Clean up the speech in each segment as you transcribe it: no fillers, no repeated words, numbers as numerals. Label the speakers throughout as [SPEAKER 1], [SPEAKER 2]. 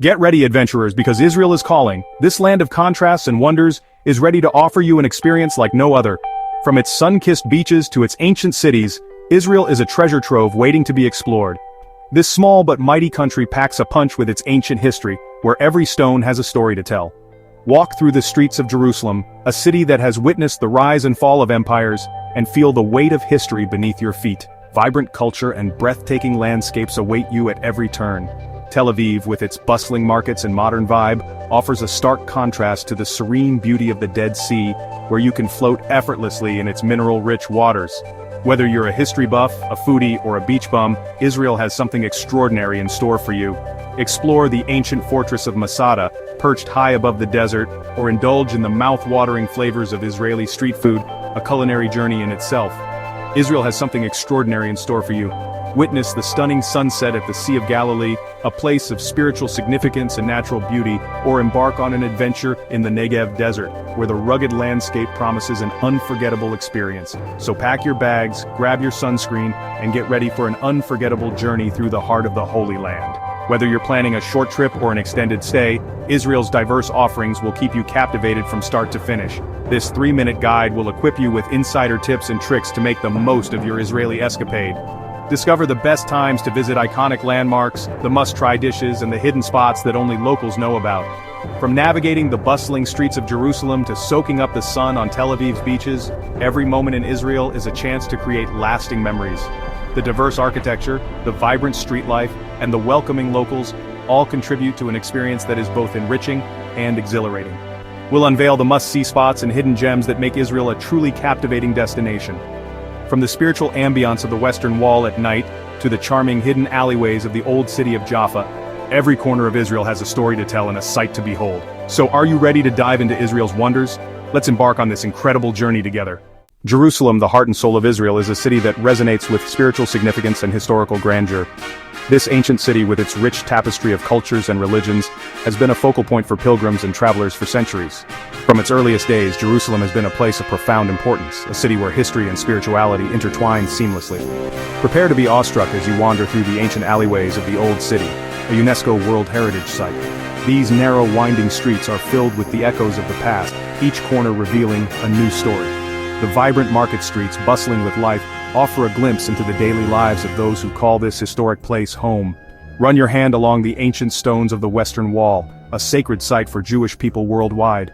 [SPEAKER 1] Get ready, adventurers, because Israel is calling. This land of contrasts and wonders is ready to offer you an experience like no other. From its sun-kissed beaches to its ancient cities, Israel is a treasure trove waiting to be explored. This small but mighty country packs a punch with its ancient history, where every stone has a story to tell. Walk through the streets of Jerusalem, a city that has witnessed the rise and fall of empires, and feel the weight of history beneath your feet. Vibrant culture and breathtaking landscapes await you at every turn. Tel Aviv, with its bustling markets and modern vibe, offers a stark contrast to the serene beauty of the Dead Sea, where you can float effortlessly in its mineral-rich waters. Whether you're a history buff, a foodie, or a beach bum, Israel has something extraordinary in store for you. Explore the ancient fortress of Masada, perched high above the desert, or indulge in the mouth-watering flavors of Israeli street food, a culinary journey in itself. Israel has something extraordinary in store for you. Witness the stunning sunset at the Sea of Galilee, a place of spiritual significance and natural beauty, or embark on an adventure in the Negev desert, where the rugged landscape promises an unforgettable experience. So pack your bags, grab your sunscreen, and get ready for an unforgettable journey through the heart of the Holy Land. Whether you're planning a short trip or an extended stay, Israel's diverse offerings will keep you captivated from start to finish. This 3-minute guide will equip you with insider tips and tricks to make the most of your Israeli escapade. Discover the best times to visit iconic landmarks, the must-try dishes, and the hidden spots that only locals know about. From navigating the bustling streets of Jerusalem to soaking up the sun on Tel Aviv's beaches, every moment in Israel is a chance to create lasting memories. The diverse architecture, the vibrant street life, and the welcoming locals all contribute to an experience that is both enriching and exhilarating. We'll unveil the must-see spots and hidden gems that make Israel a truly captivating destination. From the spiritual ambiance of the Western Wall at night, to the charming hidden alleyways of the old city of Jaffa, every corner of Israel has a story to tell and a sight to behold. So are you ready to dive into Israel's wonders? Let's embark on this incredible journey together. Jerusalem, the heart and soul of Israel, is a city that resonates with spiritual significance and historical grandeur. This ancient city, with its rich tapestry of cultures and religions, has been a focal point for pilgrims and travelers for centuries. From its earliest days, Jerusalem has been a place of profound importance, a city where history and spirituality intertwine seamlessly. Prepare to be awestruck as you wander through the ancient alleyways of the Old City, a UNESCO World Heritage Site. These narrow, winding streets are filled with the echoes of the past, each corner revealing a new story. The vibrant market streets, bustling with life, offer a glimpse into the daily lives of those who call this historic place home. Run your hand along the ancient stones of the Western Wall, a sacred site for Jewish people worldwide.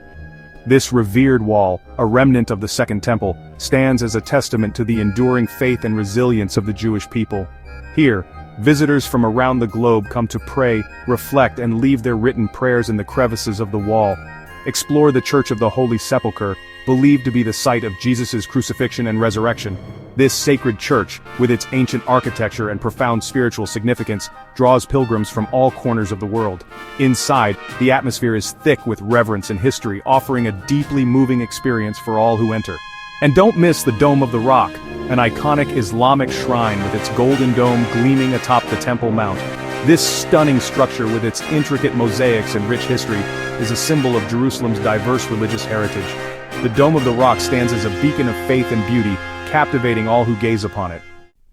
[SPEAKER 1] This revered wall, a remnant of the Second Temple, stands as a testament to the enduring faith and resilience of the Jewish people. Here, visitors from around the globe come to pray, reflect, and leave their written prayers in the crevices of the wall. Explore the Church of the Holy Sepulchre, believed to be the site of Jesus' crucifixion and resurrection. This sacred church, with its ancient architecture and profound spiritual significance, draws pilgrims from all corners of the world. Inside, the atmosphere is thick with reverence and history, offering a deeply moving experience for all who enter. And don't miss the Dome of the Rock, an iconic Islamic shrine with its golden dome gleaming atop the Temple Mount. This stunning structure, with its intricate mosaics and rich history, is a symbol of Jerusalem's diverse religious heritage. The Dome of the Rock stands as a beacon of faith and beauty, captivating all who gaze upon it.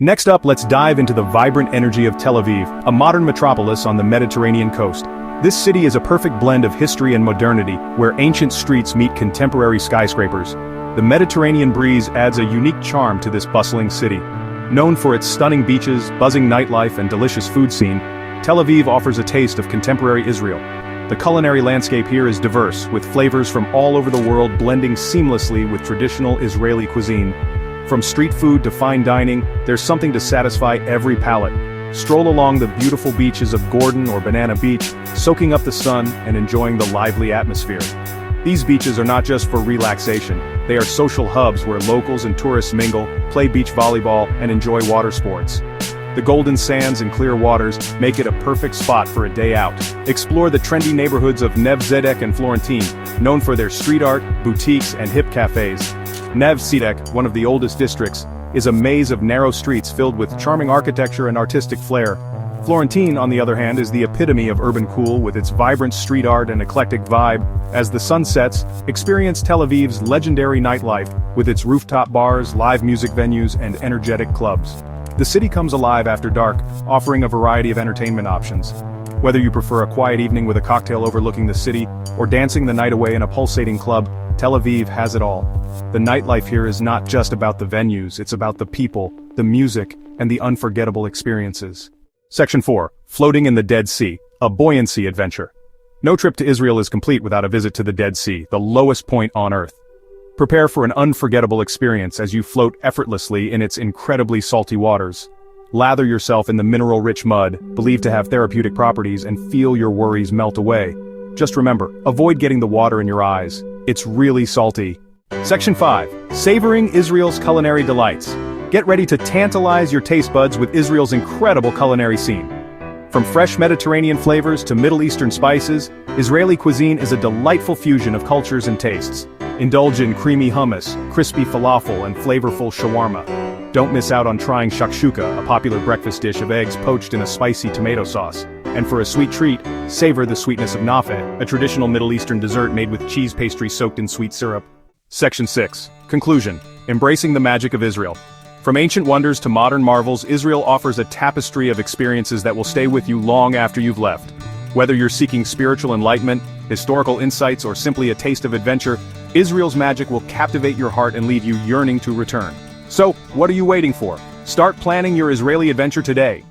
[SPEAKER 1] Next up, let's dive into the vibrant energy of Tel Aviv, a modern metropolis on the Mediterranean coast. This city is a perfect blend of history and modernity, where ancient streets meet contemporary skyscrapers. The Mediterranean breeze adds a unique charm to this bustling city. Known for its stunning beaches, buzzing nightlife, and delicious food scene, Tel Aviv offers a taste of contemporary Israel. The culinary landscape here is diverse, with flavors from all over the world blending seamlessly with traditional Israeli cuisine. From street food to fine dining, there's something to satisfy every palate. Stroll along the beautiful beaches of Gordon or Banana Beach, soaking up the sun and enjoying the lively atmosphere. These beaches are not just for relaxation, they are social hubs where locals and tourists mingle, play beach volleyball, and enjoy water sports. The golden sands and clear waters make it a perfect spot for a day out. Explore the trendy neighborhoods of Neve Zedek and Florentine, known for their street art, boutiques, and hip cafes. Neve Zedek, one of the oldest districts, is a maze of narrow streets filled with charming architecture and artistic flair. Florentine, on the other hand, is the epitome of urban cool with its vibrant street art and eclectic vibe. As the sun sets, experience Tel Aviv's legendary nightlife with its rooftop bars, live music venues, and energetic clubs. The city comes alive after dark, offering a variety of entertainment options. Whether you prefer a quiet evening with a cocktail overlooking the city, or dancing the night away in a pulsating club, Tel Aviv has it all. The nightlife here is not just about the venues, it's about the people, the music, and the unforgettable experiences. Section 4. Floating in the Dead Sea, a Buoyancy Adventure. No trip to Israel is complete without a visit to the Dead Sea, the lowest point on Earth. Prepare for an unforgettable experience as you float effortlessly in its incredibly salty waters. Lather yourself in the mineral-rich mud, believed to have therapeutic properties, and feel your worries melt away. Just remember, avoid getting the water in your eyes. It's really salty. Section 5. Savoring Israel's Culinary Delights. Get ready to tantalize your taste buds with Israel's incredible culinary scene. From fresh Mediterranean flavors to Middle Eastern spices, Israeli cuisine is a delightful fusion of cultures and tastes. Indulge in creamy hummus, crispy falafel, and flavorful shawarma. Don't miss out on trying shakshuka, a popular breakfast dish of eggs poached in a spicy tomato sauce. And for a sweet treat, savor the sweetness of nafe, a traditional Middle Eastern dessert made with cheese pastry soaked in sweet syrup. Section 6. Conclusion. Embracing the magic of Israel. From ancient wonders to modern marvels, Israel offers a tapestry of experiences that will stay with you long after you've left. Whether you're seeking spiritual enlightenment, historical insights, or simply a taste of adventure, Israel's magic will captivate your heart and leave you yearning to return. So, what are you waiting for? Start planning your Israeli adventure today.